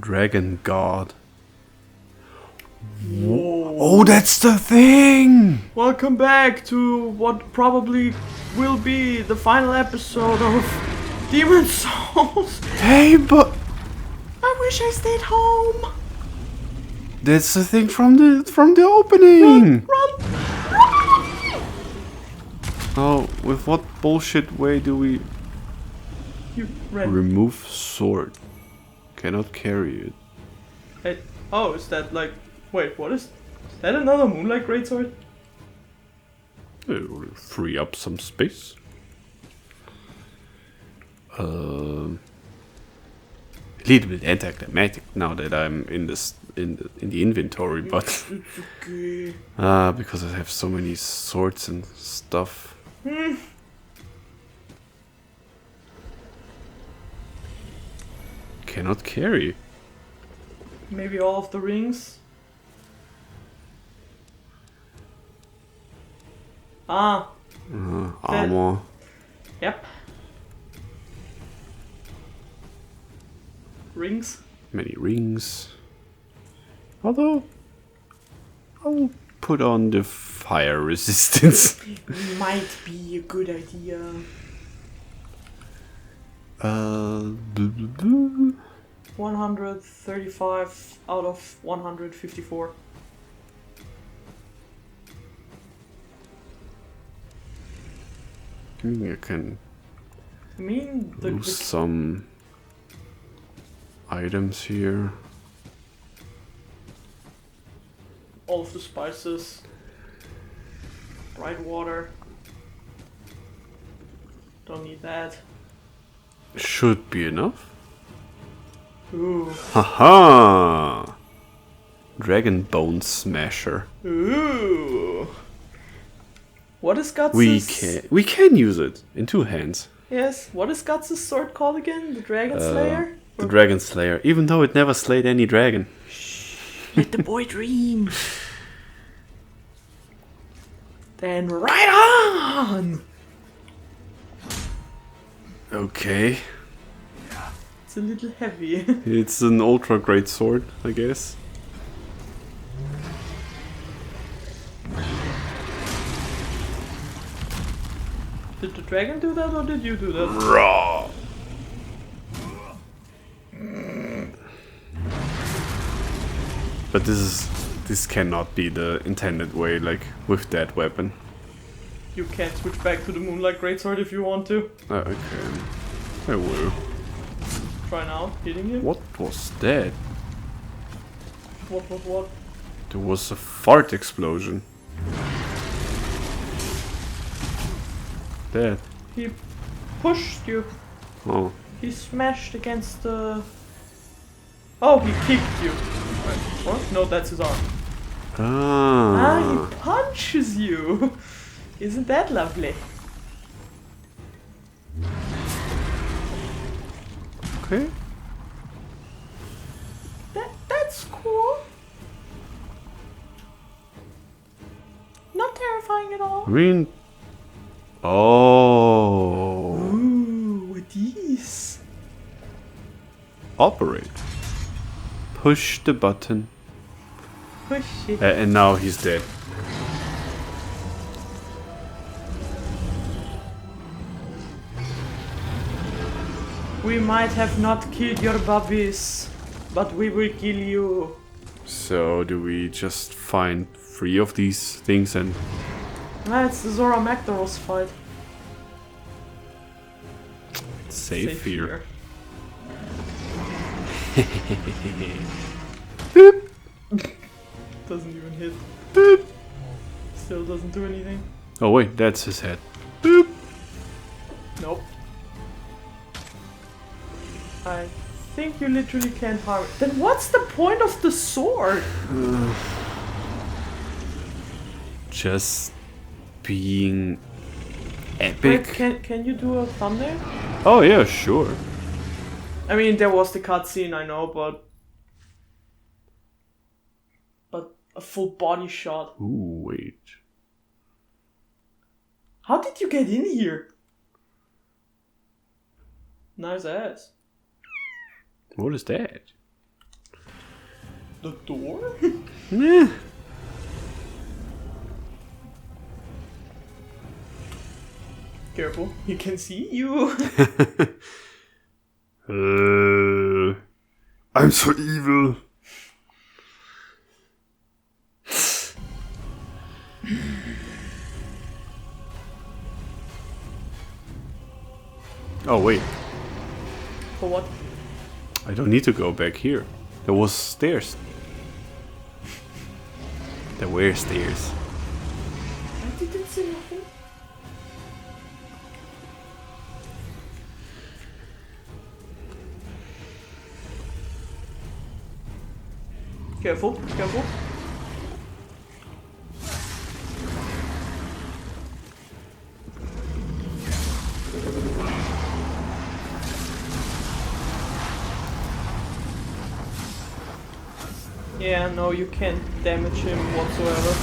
Dragon God. Whoa. Oh, that's the thing! Welcome back to what probably will be the final episode of Demon Souls. Hey, but I wish I stayed home. that's the thing from the opening. Run! Oh, with what bullshit way do we You ran. remove sword? Cannot carry it. Hey, oh, is that like... Wait, what is that another Moonlight Greatsword? It will free up some space. A little bit anticlimactic now that I'm in the inventory, but It's okay. because I have so many swords and stuff. Cannot carry. Maybe all of the rings? Ah, Armor. yep. Rings? Many rings. Although, I'll put on the fire resistance. Might be a good idea. Blah, blah, blah. 135 out of 154. I can I mean, use some items here. all of the spices. Bright water. Don't need that. Should be enough. Ooh. Haha! Dragon Bone Smasher. Ooh. What is Guts'? We can use it in two hands. Yes. What is Guts' sword called again? The Dragon Slayer? The Dragon Slayer, even though it never slayed any dragon. Let the boy dream. Then right on. Okay. It's a little heavy. It's an ultra great sword, I guess. Did the dragon do that or did you do that? Raw. But this cannot be the intended way, like with that weapon. You can switch back to the Moonlight Greatsword if you want to. I can. I will. Try now, hitting him. What was that? What? There was a fart explosion. That. He pushed you. Oh. He smashed against the... Oh, he kicked you. Wait, what? No, that's his arm. Ah. He punches you. Isn't that lovely? Okay. That's cool. Not terrifying at all. I mean. Oh. Ooh, what these? Operate. Push the button. Push it. And now he's dead. We might have not killed your bubbies, but we will kill you. So do we just find 3 of these things and... It's the Zora Magdaros fight. Safe here. Boop. Doesn't even hit. Boop. Still doesn't do anything. Oh wait, that's his head. Boop. Nope. I think you literally can't harm it. Then what's the point of the sword? Just being Wait, epic. can you do a thumbnail? Oh yeah, sure. I mean, there was the cutscene, I know, but a full body shot. Ooh, wait. How did you get in here? Nice ass. What is that? The door? Yeah. Careful, he can see you. I'm so evil. Oh wait, For what? I don't need to go back here. There was stairs. There were stairs. I didn't say nothing. Careful, careful. Yeah, no, you can't damage him whatsoever.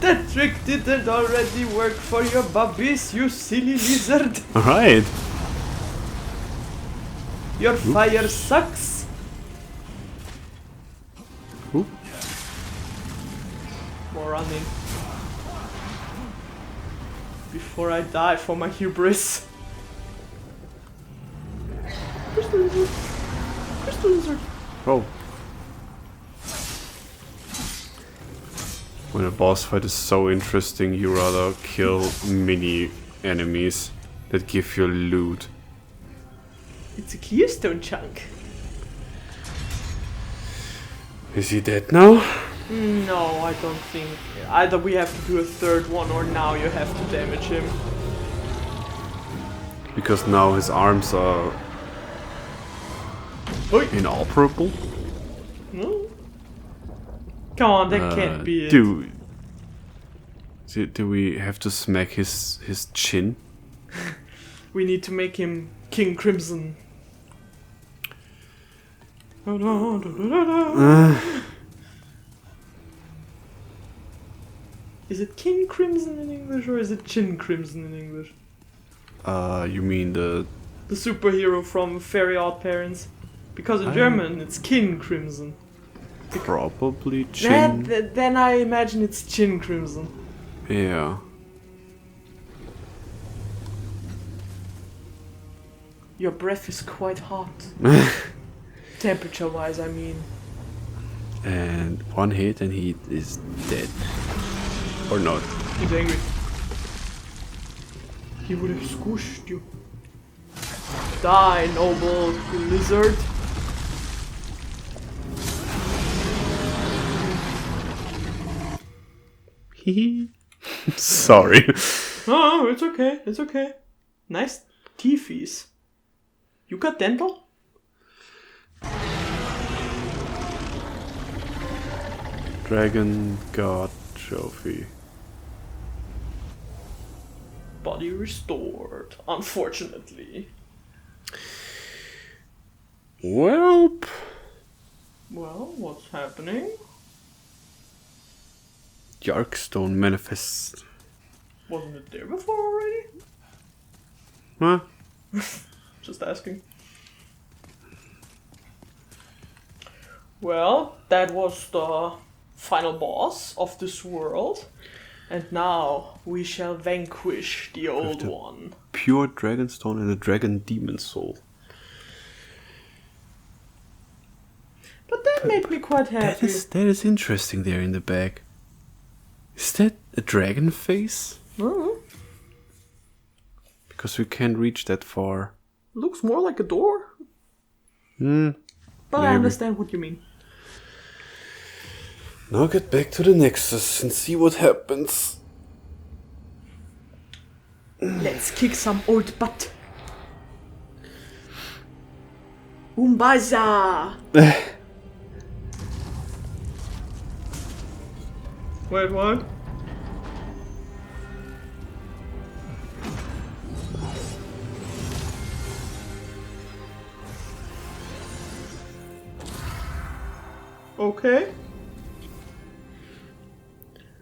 That trick didn't already work for your bubbies, you silly lizard. Alright. Your fire sucks. Oop. More running. Before I die for my hubris. Where's the lizard? Where's the lizard? Oh. When a boss fight is so interesting, you rather kill mini enemies that give you loot. It's a keystone chunk. Is he dead now? No, I don't think. Either we have to do a third one or now you have to damage him. Because now his arms are inoperable? No. Come on, that can't be it. Do we have to smack his chin? We need to make him King Crimson. Is it King Crimson in English or is it Chin Crimson in English? You mean the superhero from Very Odd Parents? Because in German it's King Crimson. probably chin? Then I imagine it's Chin Crimson. Yeah. Your breath is quite hot. Temperature-wise, I mean. And one hit and he is dead. Or not. He's angry. He would have squished you. Die, noble lizard. Sorry. Oh, it's okay. It's okay. Nice teethies. You got dental? Dragon God Trophy. Body restored, unfortunately. Welp. Well, what's happening? Yarkstone Manifest. Wasn't it there before already? Huh? Just asking. Well, that was the final boss of this world. And now we shall vanquish the old one. Pure Dragonstone and a Dragon Demon Soul. But that made me quite happy. That is interesting there in the back. Is that a dragon face? Oh, Because we can't reach that far. looks more like a door. Hmm. But I Maybe. understand what you mean. Now get back to the Nexus and see what happens. Let's kick some old butt. Umbaza! Wait, what? Okay.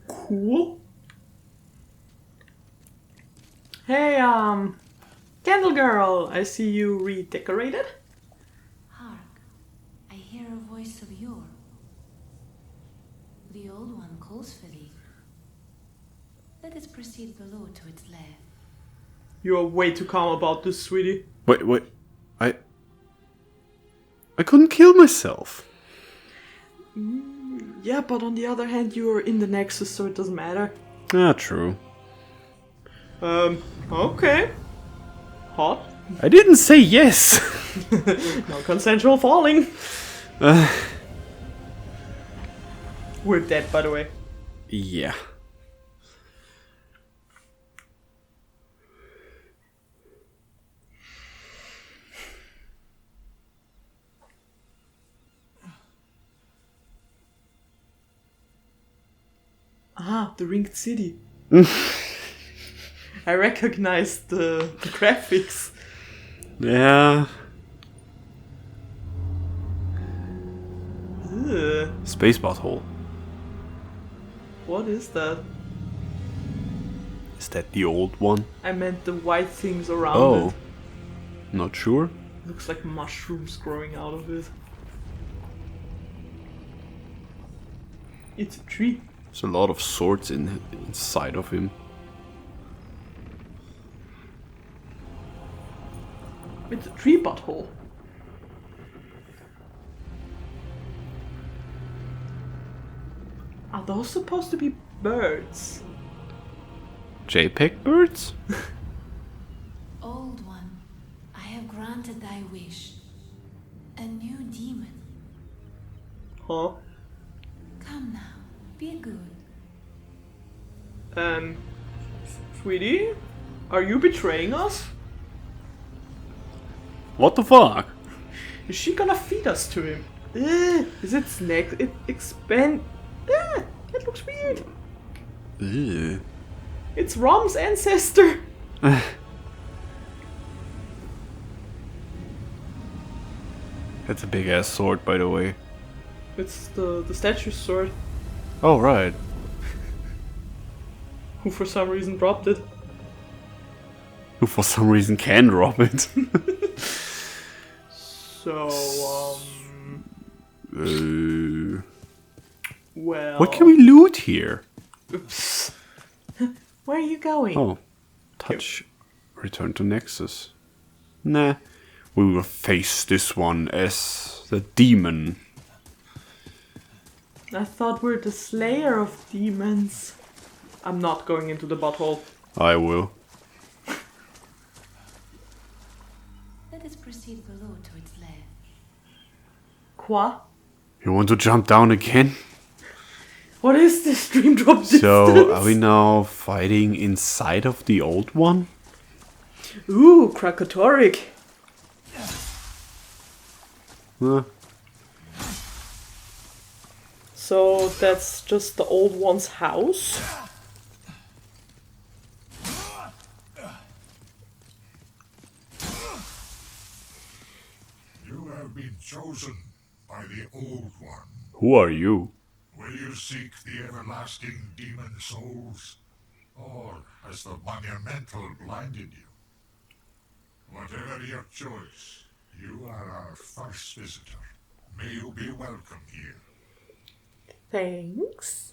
Cool. Hey, Candle Girl, I see you redecorated. Hark, I hear voice of yore. The Old One calls for thee. Let us proceed below to its lair. You are way too calm about this, sweetie. Wait. I couldn't kill myself. Yeah, but on the other hand, you are in the Nexus, so it doesn't matter. Ah, true. Okay. Hot. I didn't say yes. No consensual falling. We're dead, by the way. Yeah. Ah, the Ringed City. I recognized the graphics. Yeah. Ugh, Space butthole. what is that? Is that the old one? I meant the white things around Oh. it. Not sure. Looks like mushrooms growing out of it. It's a tree. There's a lot of swords inside of him. It's a tree butthole. Are those supposed to be birds? JPEG birds? Old One, I have granted thy wish. A new demon. Huh? Come now, be good. Sweetie? Are you betraying us? What the fuck? Is she gonna feed us to him? Is it snake? It expand. It looks weird. Ew. It's Rom's ancestor. That's a big ass sword, by the way. It's the statue's sword, Oh, right. who for some reason dropped it. Who for some reason can drop it. So, well. What can we loot here? Oops. Where are you going? Oh. Touch. Return to Nexus. Nah. We will face this one as the demon. I thought we're the slayer of demons. I'm not going into the butthole. I will. Let us proceed below to its lair. Quoi? You want to jump down again? What is this dream drop distance? So, are we now fighting inside of the old one? Ooh, Krakatorik. Huh? So that's just the old one's house? You have been chosen by the Old One. Who are you? Will you seek the everlasting demon souls? Or has the Monumental blinded you? Whatever your choice, you are our first visitor. May you be welcome here. Thanks.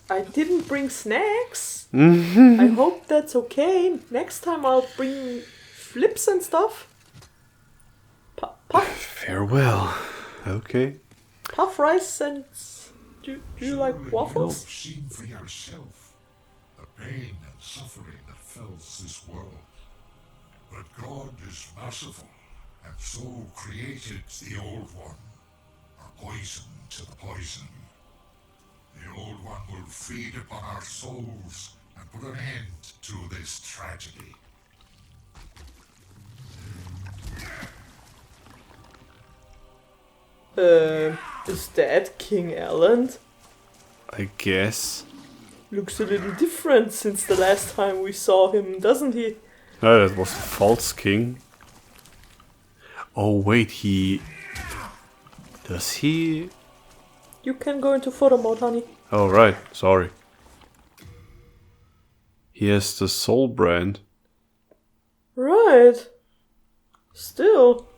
I didn't bring snacks. I hope that's okay. Next time I'll bring flips and stuff. Puff Farewell. Okay. rice and... Do you like Surely waffles? You have seen for yourself the pain and suffering that fills this world. But God is merciful, and so created the Old One, a poison to the poison. The Old One will feed upon our souls and put an end to this tragedy. Is that King Elland? I guess. Looks a little different since the last time we saw him, doesn't he? Oh, that was a false king. Oh, wait, he... Does he... You can go into photo mode, honey. Oh, right, sorry. He has the soul brand. Right. Still.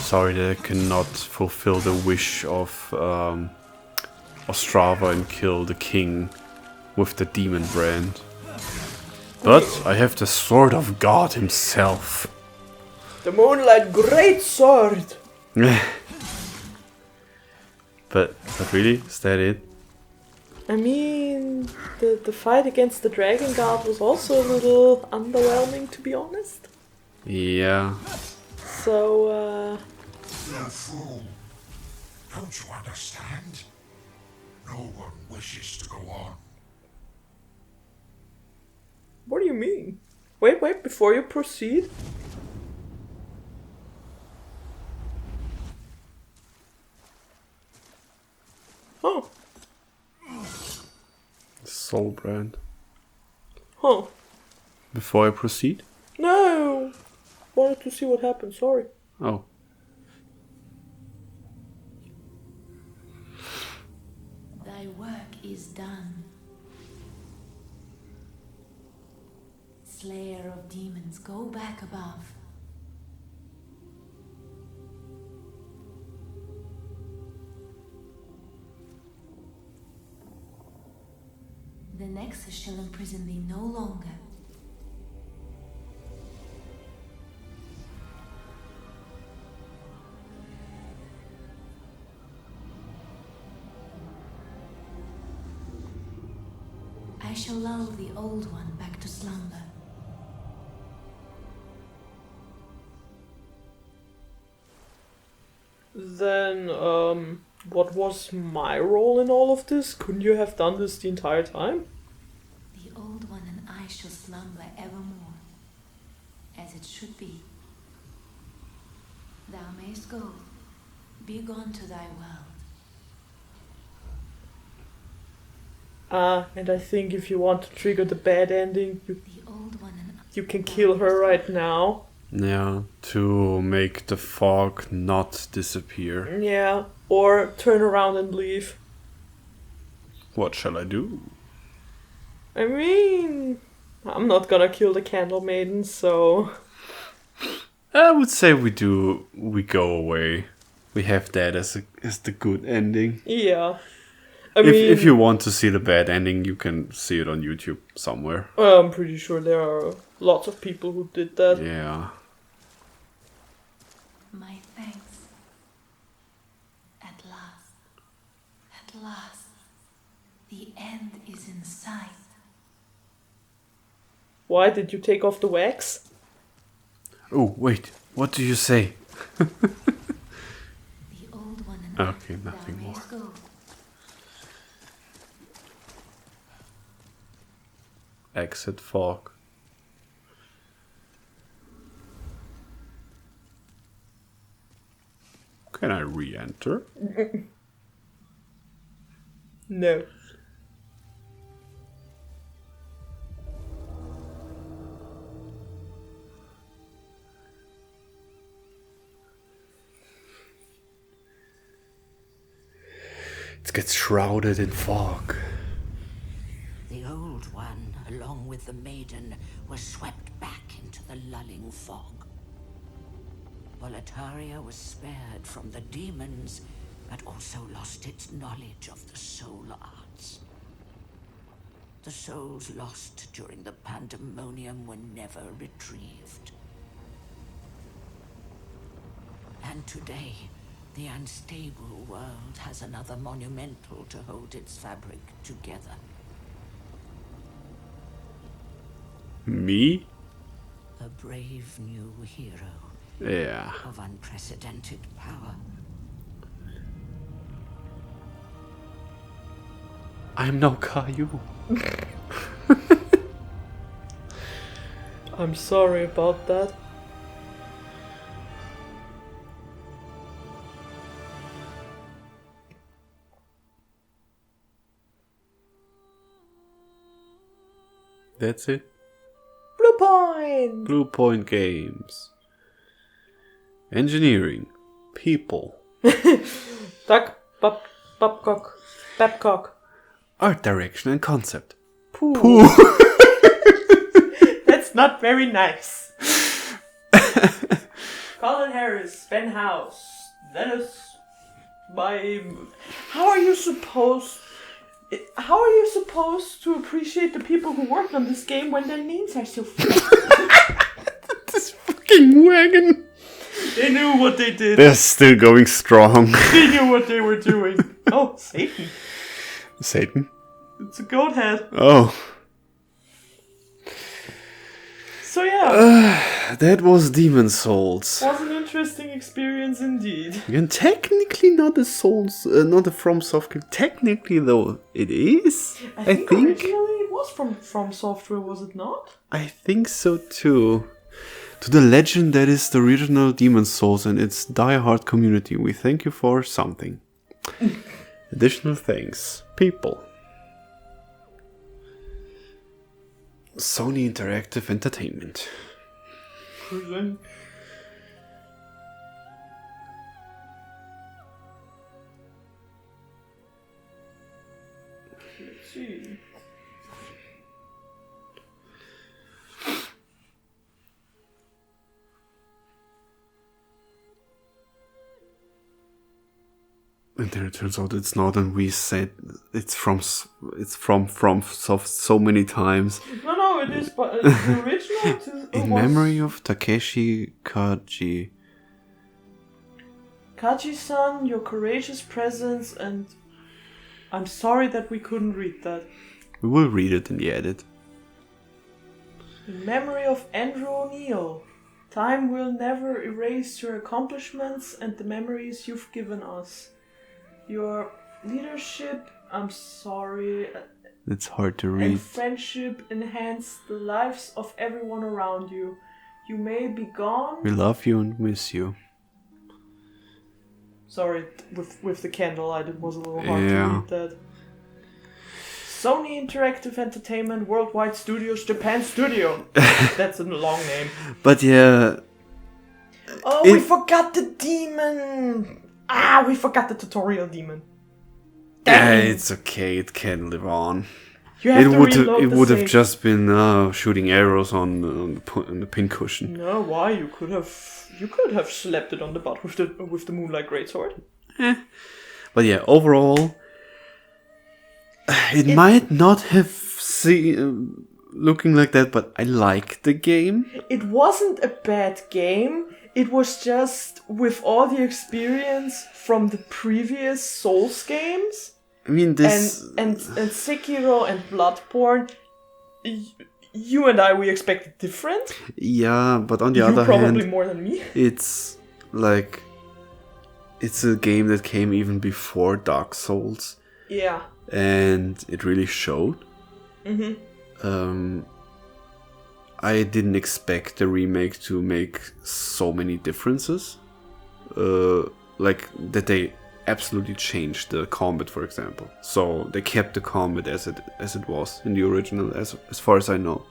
Sorry that I cannot fulfill the wish of Ostrava and kill the king with the demon brand. But I have the sword of God himself. The Moonlight Great Sword! But really, is that it? I mean, the fight against the Dragon God was also a little underwhelming, to be honest. Yeah. So, You fool! Don't you understand? No one wishes to go on. what do you mean? Wait, before you proceed. Oh, Soul brand. huh. Before I proceed? No! Wanted to see what happened, sorry. Oh. Thy work is done. Slayer of demons, go back above. The Nexus shall imprison thee no longer. I shall lull the old one back to slumber. Then, what was my role in all of this? Couldn't you have done this the entire time? The old one and I shall slumber evermore, as it should be. Thou mayst go, be gone to thy world. And I think if you want to trigger the bad ending, The old one and I. you can kill her right now. Yeah, to make the fog not disappear. Yeah, or turn around and leave. What shall I do? I mean, I'm not gonna kill the Candle Maiden, so... I would say we go away. We have that as the good ending. Yeah. I mean, If you want to see the bad ending, you can see it on YouTube somewhere. I'm pretty sure there are lots of people who did that. Yeah. My thanks. At last, the end is in sight. Why did you take off the wax? Oh, wait. What do you say? The old one and Okay, I, nothing thou more. mayst go. Exit fog. Can I re-enter? No. It gets shrouded in fog. The old one, along with the maiden, was swept back into the lulling fog. Volataria was spared from the demons, but also lost its knowledge of the soul arts. The souls lost during the pandemonium were never retrieved. And today, the unstable world has another monumental to hold its fabric together. Me? A brave new hero Yeah. of unprecedented power. I'm no Caillou. I'm sorry about that. That's it. Blue Point! Blue Point Games. Engineering. People. Duck, Babcock. Art direction and concept. Pooh. That's not very nice. Colin Harris, Ben House. That is my... How are you supposed to appreciate the people who worked on this game when their names are so This fucking wagon. They knew what they did. They're still going strong. They knew what they were doing. Oh, Satan. Satan? It's a goat head. Oh. So yeah. That was Demon Souls. Was an interesting experience indeed. And technically not a Souls, not a From Software. Technically though, it is. I think originally it was from Software, was it not? I think so too. To the legend that is the original Demon Souls and its die-hard community, we thank you for something. Additional thanks. People. Sony Interactive Entertainment. Present. Let's see. And then it turns out it's not, and we said it's from Soft so many times. No, it is, but the original In memory of Takeshi Kaji. Kaji-san, your courageous presence, and I'm sorry that we couldn't read that. We will read it in the edit. In memory of Andrew O'Neill, time will never erase your accomplishments and the memories you've given us. Your leadership, I'm sorry, It's hard to and read. friendship enhance the lives of everyone around you. You may be gone. We love you and miss you. Sorry, with the candlelight, it was a little hard Yeah. to read that. Sony Interactive Entertainment Worldwide Studios Japan Studio. That's a long name. But yeah, Oh, we forgot the demon. We forgot the tutorial demon. Dang. it's okay. It can live on. You have to reload It the would have save. just been shooting arrows on the pincushion. No, why? You could have slapped it on the butt with the Moonlight Greatsword. But yeah, overall, it might not have looking like that, but I like the game. It wasn't a bad game. It was just with all the experience from the previous Souls games I mean, this and Sekiro and Bloodborne. You and I, we expected different. yeah, but on the You other probably hand, more than me. it's like it's a game that came even before Dark Souls, Yeah. and it really showed. I didn't expect the remake to make so many differences. Like that they absolutely changed the combat, for example. So they kept the combat as it was in the original, as far as I know.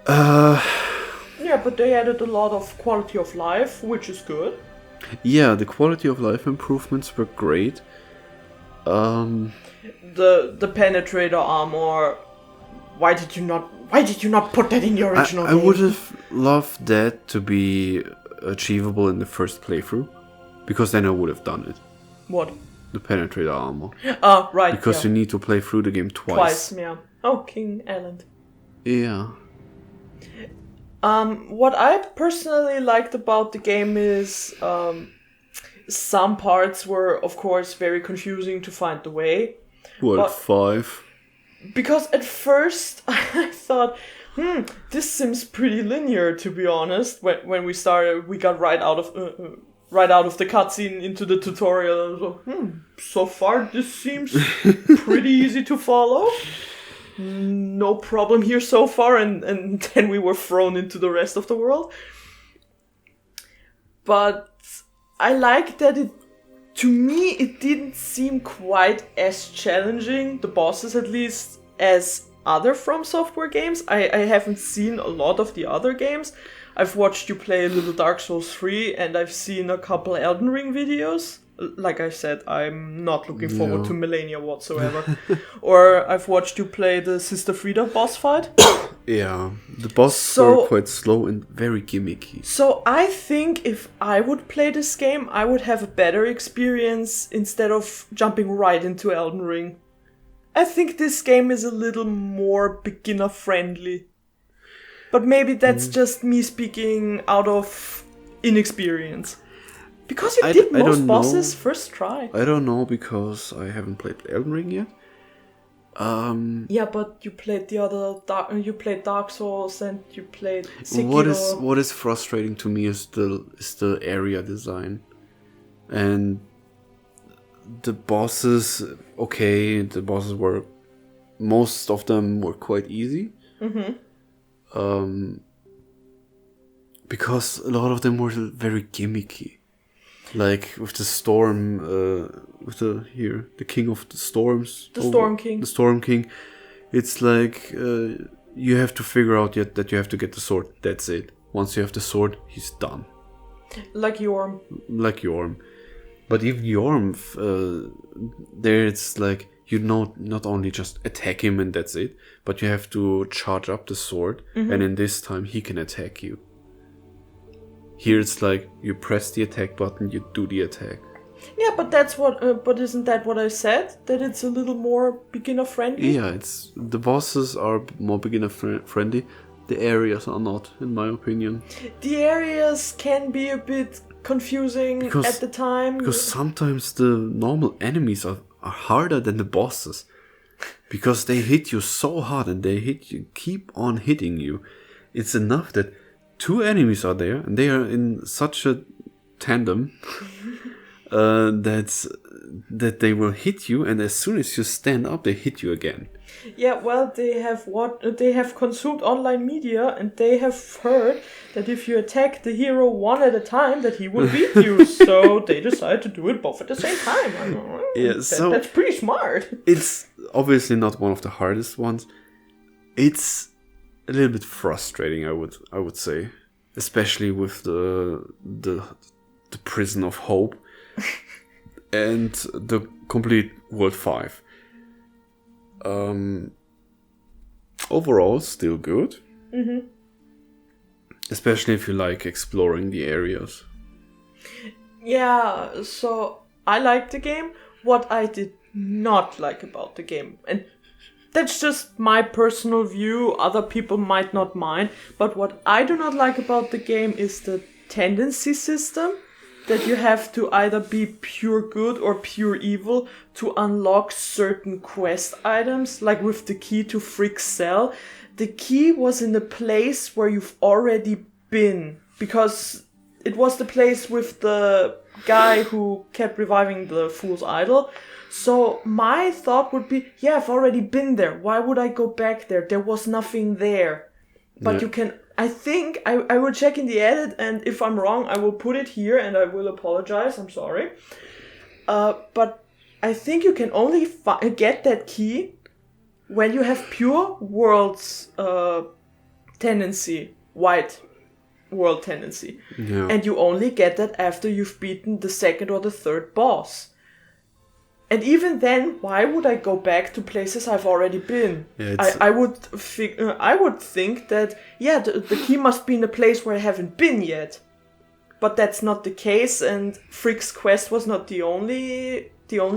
Yeah, but they added a lot of quality of life, which is good. Yeah, the quality of life improvements were great. The penetrator armor. Why did you not put that in the original I game? would have loved that to be achievable in the first playthrough, because then I would have done it. What? The penetrator armor. Right. Because yeah. you need to play through the game twice. Yeah. Oh, King Island. Yeah. What I personally liked about the game is some parts were, of course, very confusing to find the way. What, But- 5? Because at first I thought, this seems pretty linear, to be honest. When we started, we got right out of the cutscene into the tutorial. And I was like, so far this seems pretty easy to follow. No problem here so far, and then we were thrown into the rest of the world. But I like that to me, it didn't seem quite as challenging, the bosses at least, as other From Software games. I haven't seen a lot of the other games. I've watched you play a little Dark Souls 3, and I've seen a couple Elden Ring videos. Like I said, I'm not looking forward to Melania whatsoever. Or I've watched you play the Sister Frida boss fight. Yeah, the bosses were quite slow and very gimmicky. So I think if I would play this game, I would have a better experience instead of jumping right into Elden Ring. I think this game is a little more beginner friendly. But maybe that's just me speaking out of inexperience. Because you did most bosses first try. I don't know, because I haven't played Elden Ring yet. Yeah, but you played you played Dark Souls and you played Sekiro. What is frustrating to me is the area design. And the bosses, most of them were quite easy. Because a lot of them were very gimmicky. Like with the storm, the king of the storms. The Storm King. The Storm King. It's like you have to figure out that you have to get the sword. That's it. Once you have the sword, he's done. Like Yorm. But even Yorm, there it's like, not only just attack him and that's it, but you have to charge up the sword, and in this time he can attack you. Here it's like you press the attack button, you do the attack. Yeah, but that's what. But isn't that what I said? That it's a little more beginner friendly. Yeah, the bosses are more beginner friendly. The areas are not, in my opinion. The areas can be a bit confusing at the time. Because sometimes the normal enemies are harder than the bosses. Because they hit you so hard and keep on hitting you. It's enough that 2 enemies are there and they are in such a tandem that they will hit you, and as soon as you stand up, they hit you again. Yeah, well, they have consumed online media, and they have heard that if you attack the hero one at a time, that he will beat you. So they decide to do it both at the same time. Yeah, that's pretty smart. It's obviously not one of the hardest ones. It's a little bit frustrating, I would say, especially with the Prison of Hope and the complete World 5. Overall, still good. Especially if you like exploring the areas. Yeah, so I liked the game. What I did not like about the game, and that's just my personal view, other people might not mind, but what I do not like about the game is the tendency system, that you have to either be pure good or pure evil to unlock certain quest items, like with the key to Frick's cell. The key was in the place where you've already been, because it was the place with the guy who kept reviving the Fool's Idol. So my thought would be, yeah, I've already been there. Why would I go back there? There was nothing there. But you can... I think I will check in the edit, and if I'm wrong, I will put it here, and I will apologize. I'm sorry. But I think you can only get that key when you have pure world's tendency, white world tendency. Yeah. And you only get that after you've beaten the second or the third boss. And even then, why would I go back to places I've already been? Yeah, I would think that, yeah, the key must be in a place where I haven't been yet. But that's not the case, and Frick's quest was not the only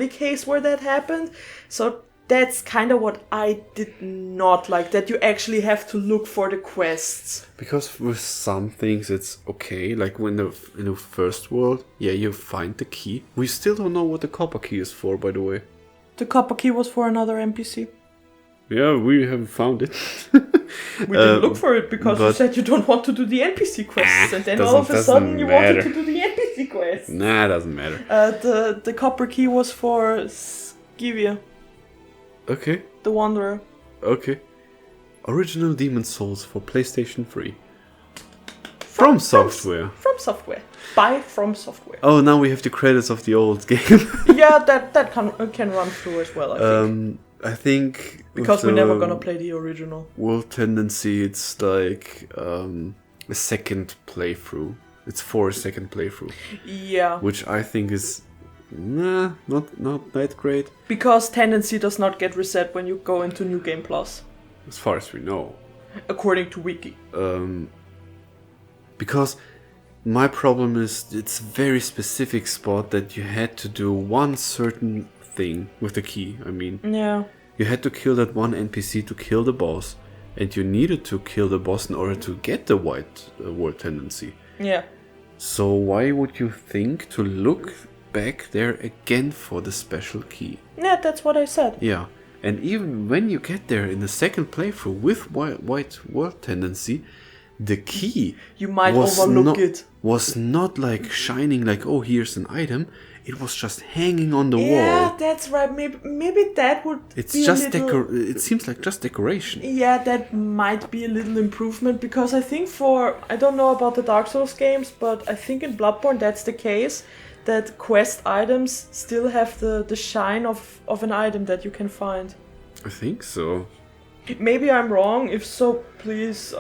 case where that happened. So that's kind of what I did not like, that you actually have to look for the quests. Because with some things it's okay, like when in the first world, yeah, you find the key. We still don't know what the copper key is for, by the way. The copper key was for another NPC. Yeah, we haven't found it. We didn't look for it because you said you don't want to do the NPC quests, and then all of a sudden you wanted to do the NPC quests. Nah, it doesn't matter. The copper key was for Skivia. Okay. The Wanderer. Okay. Original Demon Souls for PlayStation 3. From Software. From Software. By From Software. Oh, now we have the credits of the old game. Yeah, that can run through as well, I think. I think Because with we're never the gonna play the original. World Tendency, it's like a second playthrough. It's for a second playthrough, Yeah. which I think is not that great, Because Tendency does not get reset when you go into New Game Plus, as far as we know. according to Wiki. Because my problem is it's very specific spot that you had to do one certain thing with the key. I mean, Yeah. you had to kill that one NPC to kill the boss, and you needed to kill the boss in order to get the white World Tendency. Yeah. So why would you think to look back there again for the special key? Yeah, that's what I said. Yeah, and even when you get there in the second playthrough with white World Tendency, the key You might was overlook not, it. was not like shining like, oh, here's an item. It was just hanging on the Yeah, wall. that's right. Maybe that would It's be just a little... it seems like just decoration. Yeah, that might be a little improvement, because I think I don't know about the Dark Souls games, but I think in Bloodborne that's the case, that quest items still have the shine of an item that you can find. I think so. Maybe I'm wrong. If so, please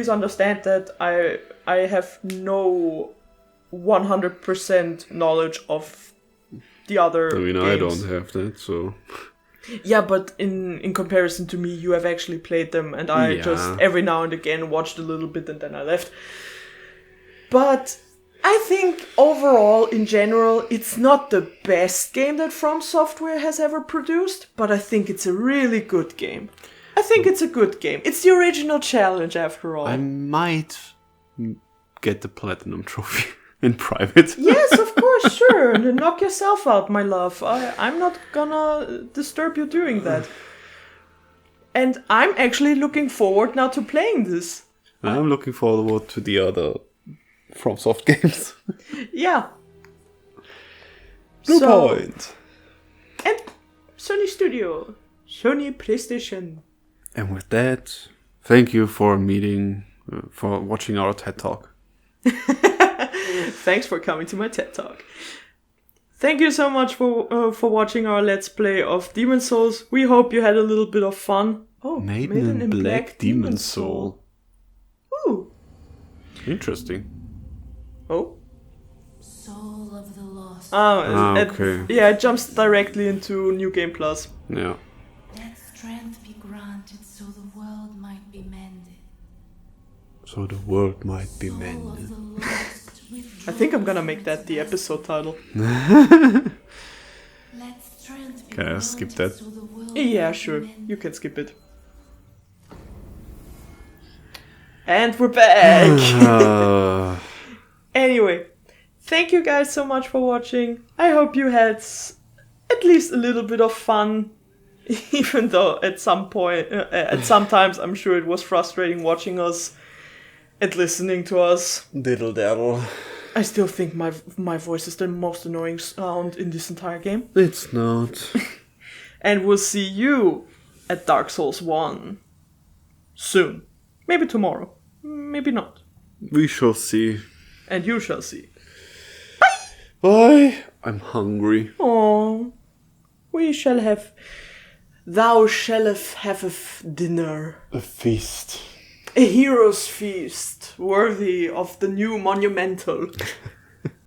understand that I have no 100% knowledge of the other I mean, games. I don't have that, so... Yeah, but in comparison to me, you have actually played them, and I Yeah. just every now and again watched a little bit and then I left. But I think overall, in general, it's not the best game that From Software has ever produced, but I think it's a really good game. I think it's a good game. It's the original challenge, after all. I might get the Platinum Trophy in private. Yes, of course, sure. Knock yourself out, my love. I'm not gonna disturb you doing that. And I'm actually looking forward now to playing this. I'm looking forward to the other FromSoft games. Yeah. Blue Point. And Sony Studio. Sony PlayStation. And with that, thank you for for watching our TED Talk. Thanks for coming to my TED Talk. Thank you so much for watching our Let's Play of Demon's Souls. We hope you had a little bit of fun. Oh, Maiden in Black Demon's Soul. Ooh. Interesting. Oh. Soul of the lost. Okay. Yeah, it jumps directly into New Game Plus. Yeah. Let strength be granted so the world might be mended. So the world might be Soul of mended. the lost, withdraw I think I'm gonna make from that the its episode title. Let strength be Can I skip granted that? so the world Yeah, might be sure. mended. You can skip it. And we're back! Anyway, thank you guys so much for watching. I hope you had at least a little bit of fun, even though at sometimes I'm sure it was frustrating watching us and listening to us. Diddle daddle. I still think my voice is the most annoying sound in this entire game. It's not. And we'll see you at Dark Souls 1 soon. Maybe tomorrow. Maybe not. We shall see. And you shall see. Bye. I'm hungry. Oh, we shall have. Thou shalt have a dinner. A feast. A hero's feast, worthy of the new Monumental.